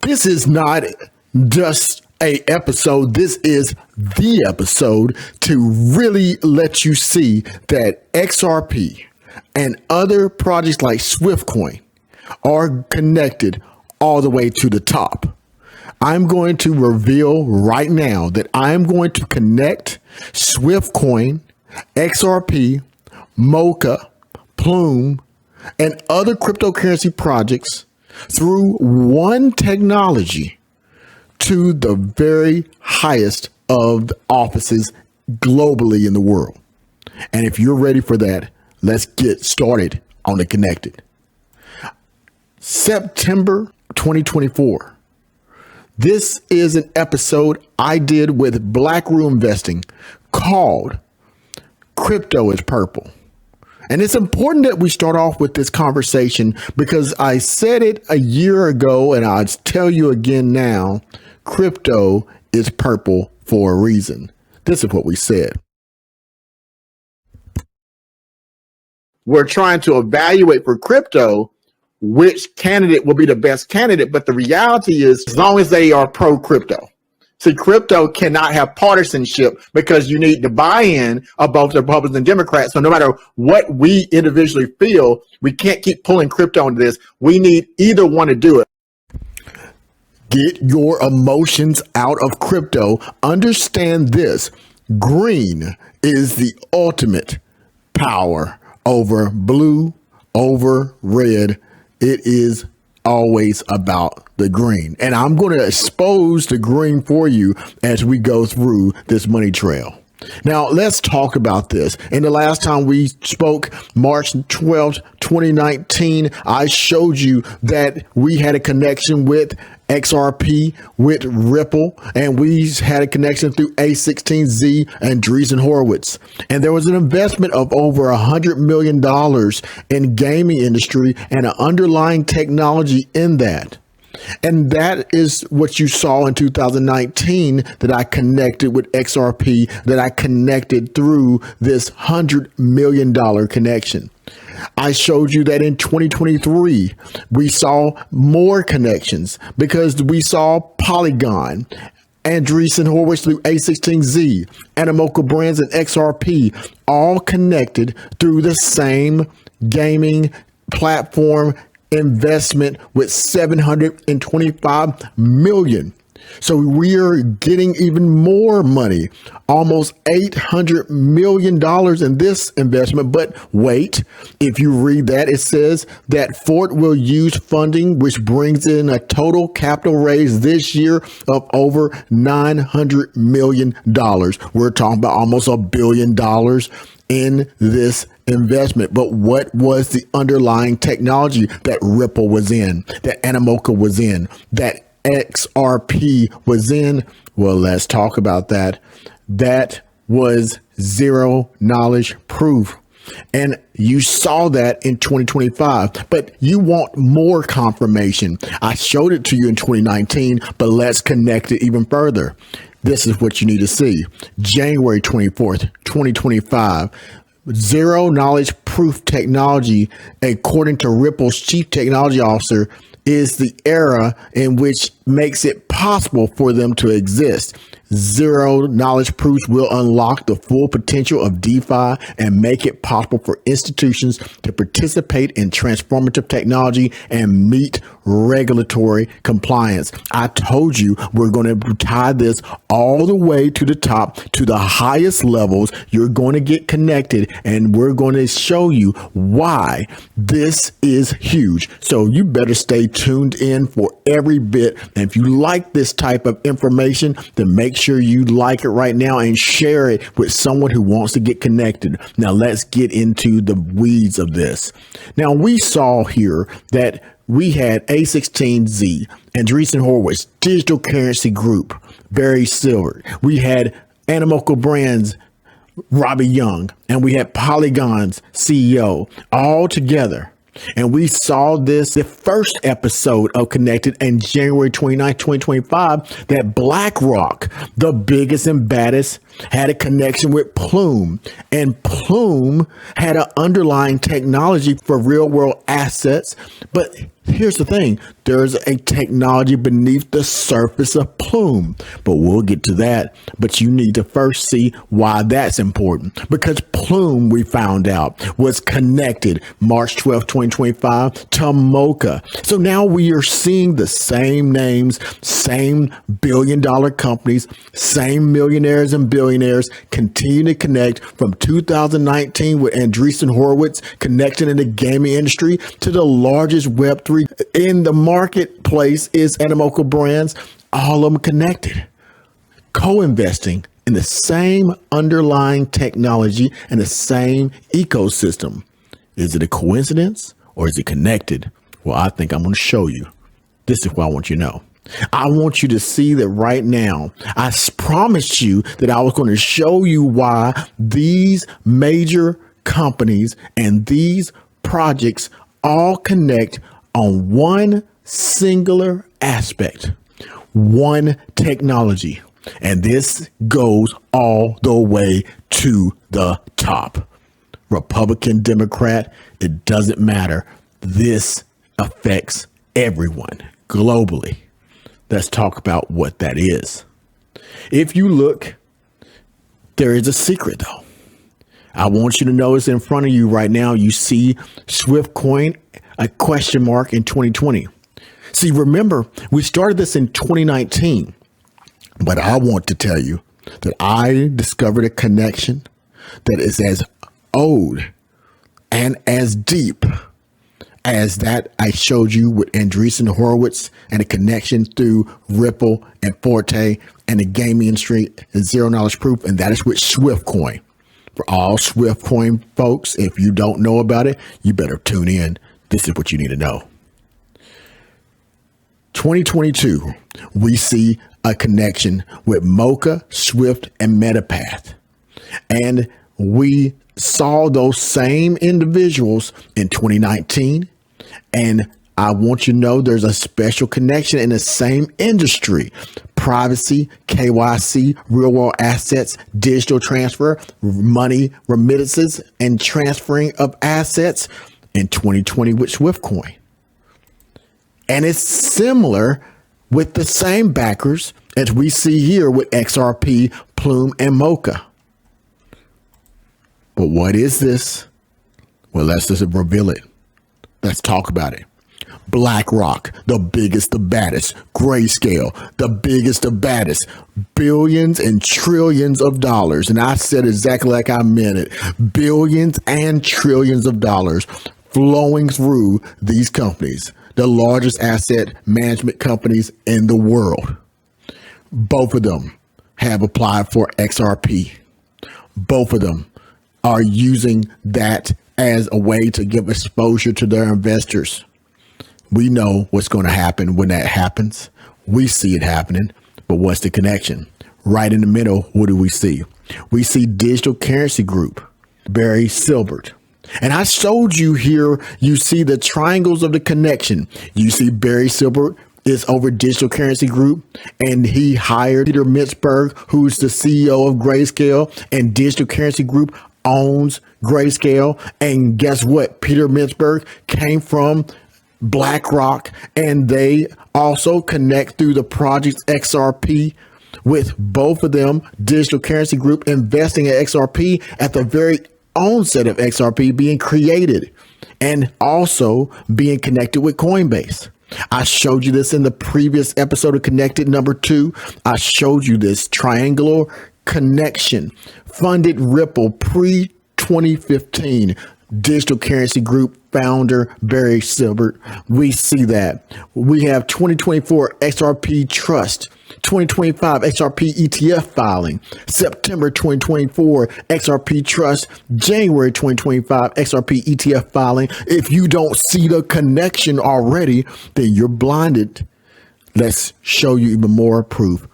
This is not just a episode. This is the episode to really let you see that XRP and other projects like SwiftCoin are connected all the way to the top. I'm going to reveal right now that I'm going to connect SwiftCoin, XRP, MOCA, Plume, and other cryptocurrency projects through one technology to the very highest of the offices globally in the world. And if you're ready for that, let's get started on the Connected. September 2024. This is an episode I did with BlackRock Investing called Crypto is Purple. And it's important that we start off with this conversation because I said it a year ago and I'll tell you again now, crypto is purple for a reason. This is what we said. We're trying to evaluate for crypto which candidate will be the best candidate. But the reality is, as long as they are pro-crypto. See, crypto cannot have partisanship because you need the buy-in of both the Republicans and Democrats. So no matter what we individually feel, we can't keep pulling crypto into this. We need either one to do it. Get your emotions out of crypto. Understand this. Green is the ultimate power over blue, over red. It is always about the green. And I'm going to expose the green for you as we go through this money trail. Now, let's talk about this. And the last time we spoke, March 12th, 2019, I showed you that we had a connection with XRP, with Ripple, and we had a connection through A16Z and Andreessen Horowitz. And there was an investment of over $100 million in gaming industry and an underlying technology in that. And that is what you saw in 2019 that I connected with XRP, that I connected through this $100 million connection. I showed you that in 2023, we saw more connections because we saw POLYGON, Andreessen Horowitz through A16Z, Animoca brands and XRP all connected through the same gaming platform investment with 725 million. So we are getting even more money, almost $800 million in this investment. But wait, if you read that, it says that Fort will use funding, which brings in a total capital raise this year of over $900 million. We're talking about almost $1 billion in this investment. But what was the underlying technology that Ripple was in, that Animoca was in, that XRP was in? Well, let's talk about that. That was zero knowledge proof. And you saw that in 2025, but you want more confirmation. I showed it to you in 2019, but let's connect it even further. This is what you need to see. January 24th, 2025. Zero knowledge proof technology, according to Ripple's chief technology officer, is the era in which makes it possible for them to exist. Zero knowledge proofs will unlock the full potential of DeFi and make it possible for institutions to participate in transformative technology and meet regulatory compliance. I told you we're going to tie this all the way to the top, to the highest levels. You're going to get connected, and we're going to show you why this is huge. So you better stay tuned in for every bit. And if you like this type of information, then make sure you like it right now and share it with someone who wants to get connected. Now let's get into the weeds of this. Now we saw here that we had A16Z, Andreessen Horowitz, Digital Currency Group, Barry Silver. We had Animoca Brands, Robbie Young, and we had POLYGON's CEO all together. And we saw this, the first episode of Connected in January 29, 2025, that BlackRock, the biggest and baddest, had a connection with Plume. And Plume had an underlying technology for real world assets. But Here's the thing. There's a technology beneath the surface of Plume, but we'll get to that. But you need to first see why that's important, because Plume, we found out, was connected March 12, 2025 to MOCA. So now we are seeing the same names, same billion-dollar companies, same millionaires and billionaires continue to connect from 2019 with Andreessen Horowitz connecting in the gaming industry to the largest Web3 in the marketplace is Animoca brands, all of them connected, co-investing in the same underlying technology and the same ecosystem. Is it a coincidence or is it connected? Well, I think I'm going to show you. This is what I want you to know. I want you to see that right now. I promised you that I was going to show you why these major companies and these projects all connect on one singular aspect, one technology. And this goes all the way to the top. Republican, Democrat, it doesn't matter. This affects everyone globally. Let's talk about what that is. If you look, there is a secret though. I want you to notice in front of you right now, you see Swift Coin, a question mark in 2020. See, remember, we started this in 2019, but I want to tell you that I discovered a connection that is as old and as deep as that I showed you with Andreessen Horowitz and a connection through Ripple and Forte and the gaming industry and zero knowledge proof, and that is with Swift Coin. For all Swift Coin folks, if you don't know about it, you better tune in. This is what you need to know. 2022, we see a connection with MOCA, Swift, and MetaPath. And we saw those same individuals in 2019. And I want you to know there's a special connection in the same industry. Privacy, KYC, real world assets, digital transfer, money remittances, and transferring of assets in 2020 with SwiftCoin. And it's similar with the same backers as we see here with XRP, Plume, and MOCA. But what is this? Well, let's just reveal it. Let's talk about it. BlackRock, the biggest, the baddest. Grayscale, the biggest, the baddest. Billions and trillions of dollars. And I said exactly like I meant it. Billions and trillions of dollars flowing through these companies, the largest asset management companies in the world. Both of them have applied for XRP. Both of them are using that as a way to give exposure to their investors. We know what's going to happen when that happens. We see it happening, but what's the connection? Right in the middle, what do we see? We see Digital Currency Group, Barry Silbert. And I showed you here, you see the triangles of the connection. You see Barry Silbert is over Digital Currency Group, and he hired Peter Mintzberg, who's the CEO of Grayscale, and Digital Currency Group owns Grayscale. And guess what? Peter Mintzberg came from BlackRock, and they also connect through the project XRP, with both of them, Digital Currency Group investing in XRP at the very onset of XRP being created, and also being connected with Coinbase. I showed you this in the previous episode of Connected number 2. I showed you this triangular connection. Funded Ripple pre-2015. Digital Currency Group founder Barry Silbert. We see that. We have 2024 XRP Trust, 2025 XRP ETF filing, September 2024 XRP Trust, January 2025 XRP ETF filing. If you don't see the connection already, then you're blinded. Let's show you even more proof.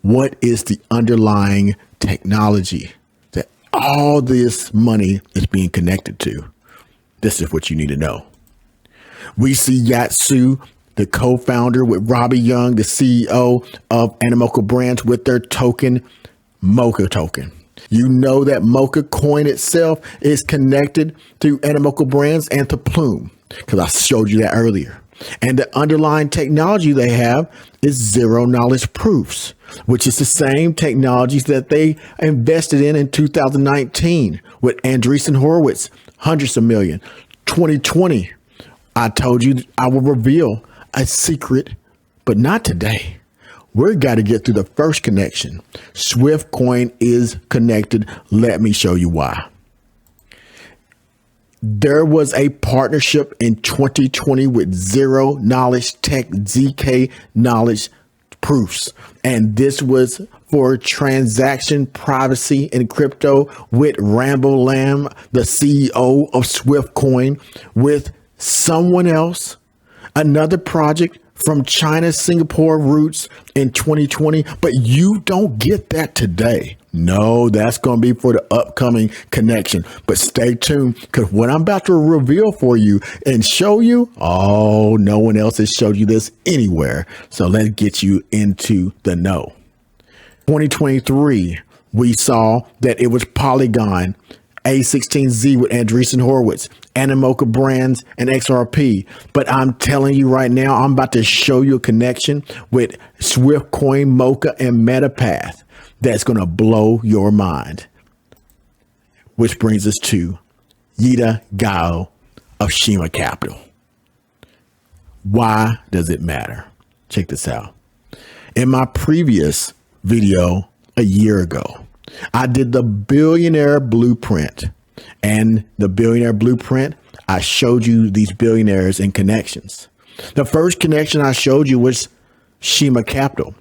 What is the underlying technology that all this money is being connected to? This is what you need to know. We see Yatsu, the co-founder with Robbie Young, the CEO of Animoca Brands, with their token, MOCA token. You know that MOCA coin itself is connected to Animoca Brands and to Plume, because I showed you that earlier. And the underlying technology they have is zero knowledge proofs, which is the same technologies that they invested in 2019 with Andreessen Horowitz, hundreds of million. 2020, I told you I will reveal a secret, but not today. We've got to get through the first connection. Swift Coin is connected. Let me show you why. There was a partnership in 2020 with Zero Knowledge Tech, ZK Knowledge Proofs. And this was for transaction privacy in crypto with Rambo Lamb, the CEO of Swift Coin, with someone else, another project from China, Singapore roots in 2020, but you don't get that today. No, that's going to be for the upcoming connection. But stay tuned, because what I'm about to reveal for you and show you, oh, no one else has showed you this anywhere. So let's get you into the know. 2023, we saw that it was Polygon, A16Z with Andreessen Horowitz, Animoca brands, and XRP. But I'm telling you right now, I'm about to show you a connection with Swift Coin, MOCA, and MetaPath that's going to blow your mind. Which brings us to Yida Gao of Shima Capital. Why does it matter? Check this out. In my previous video a year ago, I did the Billionaire Blueprint. And the Billionaire Blueprint, I showed you these billionaires and connections. The first connection I showed you was Shima Capital,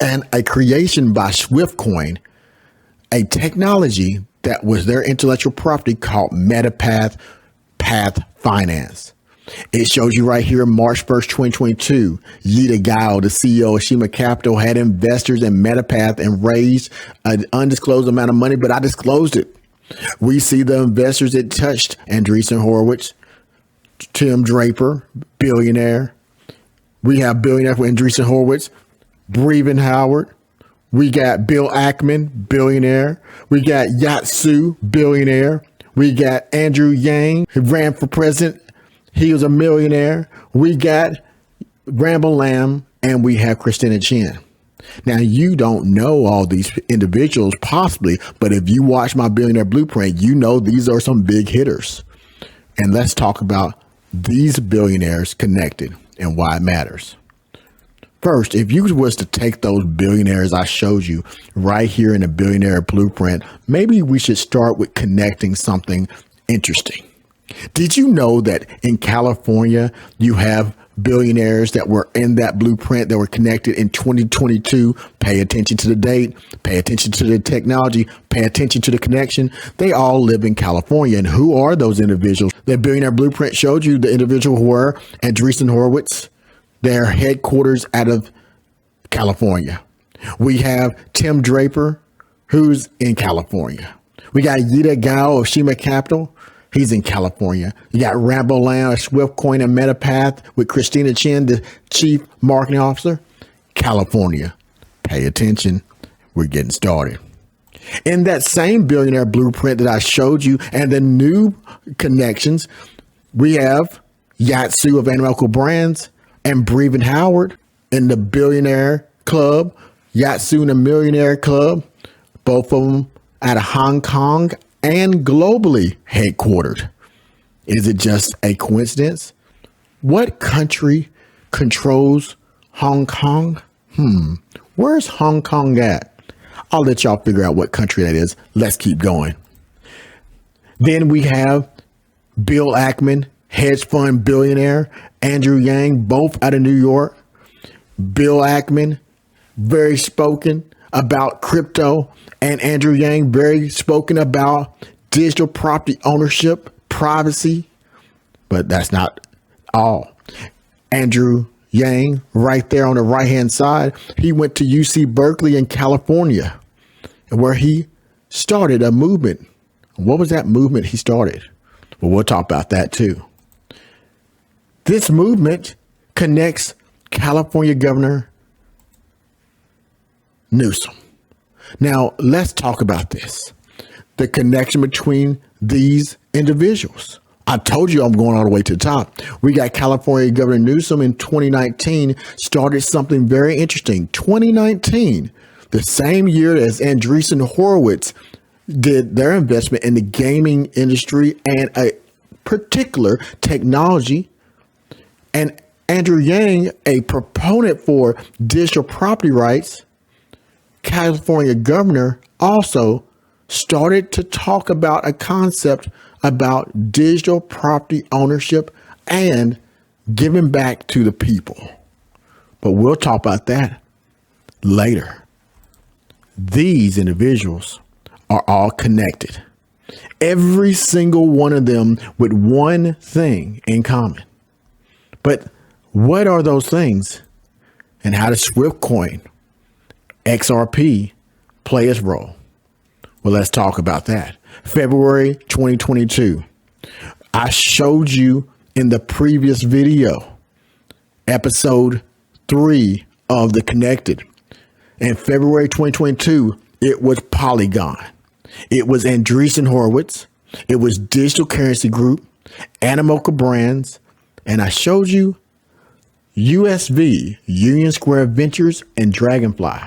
and a creation by Swift Coin, a technology that was their intellectual property called MetaPath Path Finance. It shows you right here, March 1st, 2022, Yida Gao, the CEO of Shima Capital, had investors in MetaPath and raised an undisclosed amount of money, but I disclosed it. We see the investors that touched Andreessen Horowitz, Tim Draper, billionaire. We have billionaire for Andreessen Horowitz, Breven Howard. We got Bill Ackman, billionaire. We got Yatsu, billionaire. We got Andrew Yang, who ran for president. He was a millionaire. We got Rambo Lamb, and we have Christina Chin. Now, you don't know all these individuals possibly, but if you watch my Billionaire Blueprint, you know these are some big hitters. And let's talk about these billionaires connected and why it matters. First, if you was to take those billionaires I showed you right here in the Billionaire Blueprint, maybe we should start with connecting something interesting. Did you know that in California, you have billionaires that were in that blueprint that were connected in 2022? Pay attention to the date, pay attention to the technology, pay attention to the connection. They all live in California. And who are those individuals? The Billionaire Blueprint showed you the individual who were Andreessen Horowitz, their headquarters out of California. We have Tim Draper, who's in California. We got Yida Gao of Shima Capital. He's in California. You got Rambo Lamb, Swift Coin, and MetaPath with Christina Chin, the Chief Marketing Officer, California. Pay attention. We're getting started. In that same Billionaire Blueprint that I showed you and the new connections, we have Yatsu of Animoca Brands and Breven Howard in the Billionaire Club, Yatsu in the Millionaire Club, both of them out of Hong Kong and globally headquartered. Is it just a coincidence? What country controls Hong Kong? Where's Hong Kong at? I'll let y'all figure out what country that is. Let's keep going. Then we have Bill Ackman, hedge fund billionaire, Andrew Yang, both out of New York. Bill Ackman, very spoken about crypto, and Andrew Yang, very spoken about digital property ownership, privacy. But that's not all. Andrew Yang, right there on the right-hand side, he went to UC Berkeley in California, where he started a movement. What was that movement he started? Well, we'll talk about that too. This movement connects California Governor Newsom. Now, let's talk about this. The connection between these individuals. I told you I'm going all the way to the top. We got California Governor Newsom in 2019 started something very interesting. 2019, the same year as Andreessen Horowitz did their investment in the gaming industry and a particular technology. And Andrew Yang, a proponent for digital property rights, California governor, also started to talk about a concept about digital property ownership and giving back to the people. But we'll talk about that later. These individuals are all connected. Every single one of them with one thing in common. But what are those things? And how does SwiftCoin, XRP, play its role? Well, let's talk about that. February 2022. I showed you in the previous video, episode 3 of The Connected. In February 2022, it was Polygon. It was Andreessen Horowitz. It was Digital Currency Group, Animoca Brands, and I showed you USV, Union Square Ventures, and Dragonfly.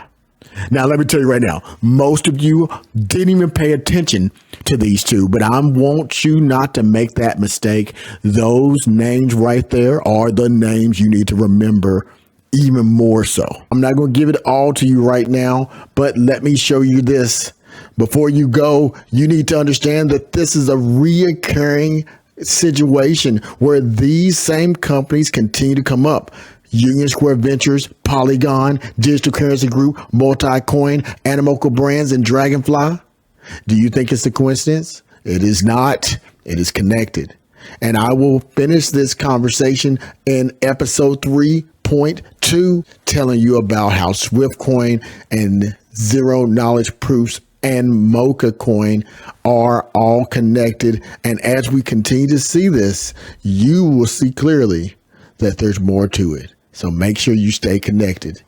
Now, let me tell you right now, most of you didn't even pay attention to these two, but I want you not to make that mistake. Those names right there are the names you need to remember even more so. I'm not going to give it all to you right now, but let me show you this. Before you go, you need to understand that this is a reoccurring situation where these same companies continue to come up. Union Square Ventures, Polygon, Digital Currency Group, Multicoin, Animoca Brands, and Dragonfly. Do you think it's a coincidence? It is not. It is connected. And I will finish this conversation in episode 3.2, telling you about how SwiftCoin and Zero Knowledge Proofs and MOCA coin are all connected. And as we continue to see this, you will see clearly that there's more to it. So make sure you stay connected.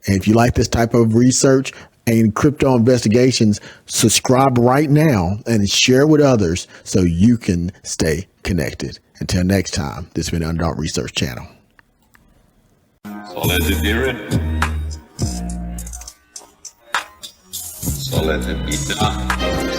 And if you like this type of research and crypto investigations, subscribe right now and share with others so you can stay connected. Until next time, this has been Underdog Research Channel. So let it be written. So let it be done.